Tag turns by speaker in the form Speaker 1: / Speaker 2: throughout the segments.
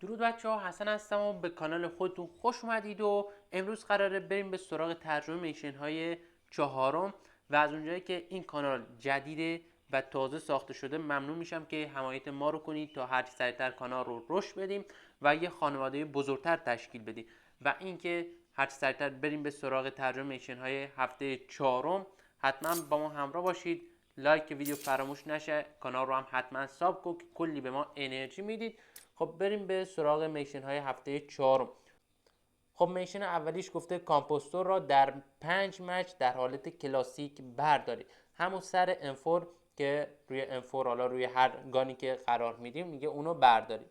Speaker 1: درود بچه ها، حسن هستم و به کانال خودتون خوش اومدید و امروز قراره بریم به سراغ ترجمه میشن های چهارم و از اونجایی که این کانال جدیده و تازه ساخته شده ممنون میشم که حمایت ما رو کنید تا هر سریعتر کانال رو رشد بدیم و یه خانواده بزرگتر تشکیل بدیم و اینکه هر سریعتر بریم به سراغ ترجمه میشن های هفته چهارم. حتما با ما همراه باشید، لایک ویدیو فراموش نشه، کانال رو هم حتما ساب کنید که کلی به ما انرژی میدید. خب بریم به سراغ میشن های هفته چهارم. خب میشن اولیش گفته کامپوستور را در 5 مچ در حالت کلاسیک بردارید. همون سر انفور که روی انفور، حالا روی هر گانی که قرار میدیم میگه اونو بردارید.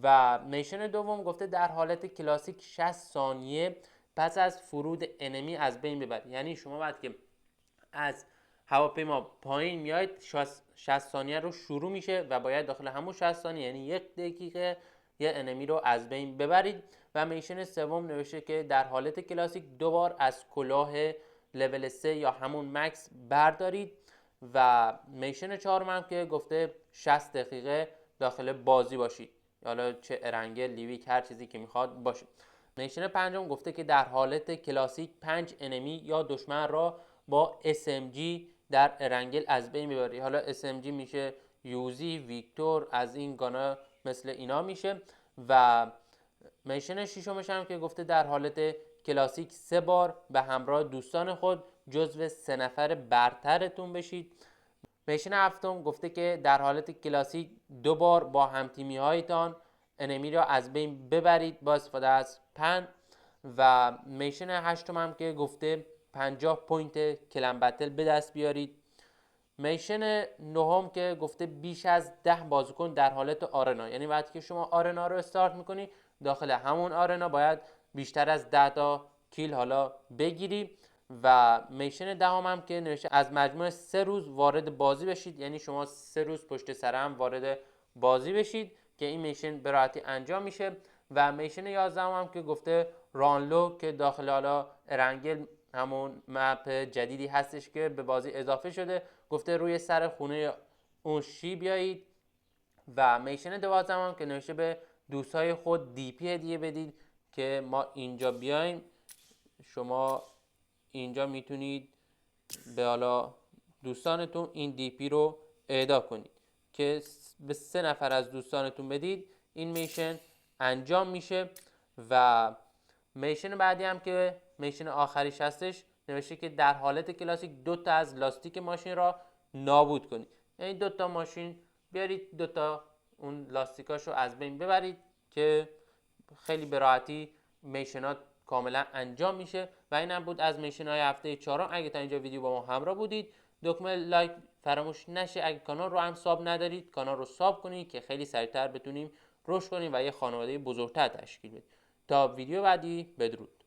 Speaker 1: و میشن دوم گفته در حالت کلاسیک 60 ثانیه پس از فرود انمی از بین ببرید. یعنی شما بعد که از هواپیما پایین میاید 60 ثانیه رو شروع میشه و باید داخل همون 60 ثانیه یعنی 1 دقیقه یه انمی رو از بین ببرید. و میشن سوم نوشته که در حالت کلاسیک دوبار از کلاه لول 3 یا همون مکس بردارید. و میشن چهارم هم که گفته 60 دقیقه داخل بازی باشید، حالا چه ارنگل، لیویک، هر چیزی که میخواد باشه. میشن پنجم گفته که در حالت کلاسیک 5 انمی یا دشمن را با SMG در ارنگل از بین میبری. حالا SMG میشه یوزی، ویکتور، از این گانا مثل اینا میشه. و میشن ششمش هم که گفته در حالت کلاسیک 3 بار به همراه دوستان خود جزو 3 نفر برترتون بشید. میشن هفتم گفته که در حالت کلاسیک 2 بار با همتیمی هایتان انمی را از بین ببرید با استفاده از پن. و میشن هشتم هم که گفته 50 پوینت کلم بتل به دست بیارید. میشن نهم که گفته بیش از 10 بازیکن در حالت آرنا، یعنی وقتی که شما آرنا رو استارت میکنی داخل همون آرنا باید بیشتر از 10 تا کیل حالا بگیری. و میشن دهم هم که نوشته از مجموع 3 روز وارد بازی بشید، یعنی شما 3 روز پشت سر هم وارد بازی بشید که این میشن به راحتی انجام میشه. و میشن 11 هم که گفته رانلو که داخل حالا ارنگل همون مپ جدیدی هستش که به بازی اضافه شده، گفته روی سر خونه اون شی بیایید. و میشن 12 هم که نوشته به دوستای خود دی پی هدیه بدید که ما اینجا بیایم شما اینجا میتونید به حالا دوستانتون این دی پی رو اهدا کنید که به 3 نفر از دوستانتون بدید این میشن انجام میشه. و میشن بعدی هم که میشن آخریش هستش نوشته که در حالت کلاسیک 2 تا از لاستیک ماشین را نابود کنید، یعنی 2 تا ماشین بیارید 2 تا اون لاستیکاشو از بین ببرید که خیلی به راحتی میشنات کاملا انجام میشه. و این هم بود از میشن های هفته چهارم. اگه تا اینجا ویدیو با ما همراه بودید دکمه لایک فراموش نشه. اگه کانال رو هم ساب ندارید کانال رو ساب کنید که خیلی سریعتر بتونیم رشد کنیم و یه خانواده بزرگتر تشکیل بدیم. تا ویدیو بعدی، بدرود.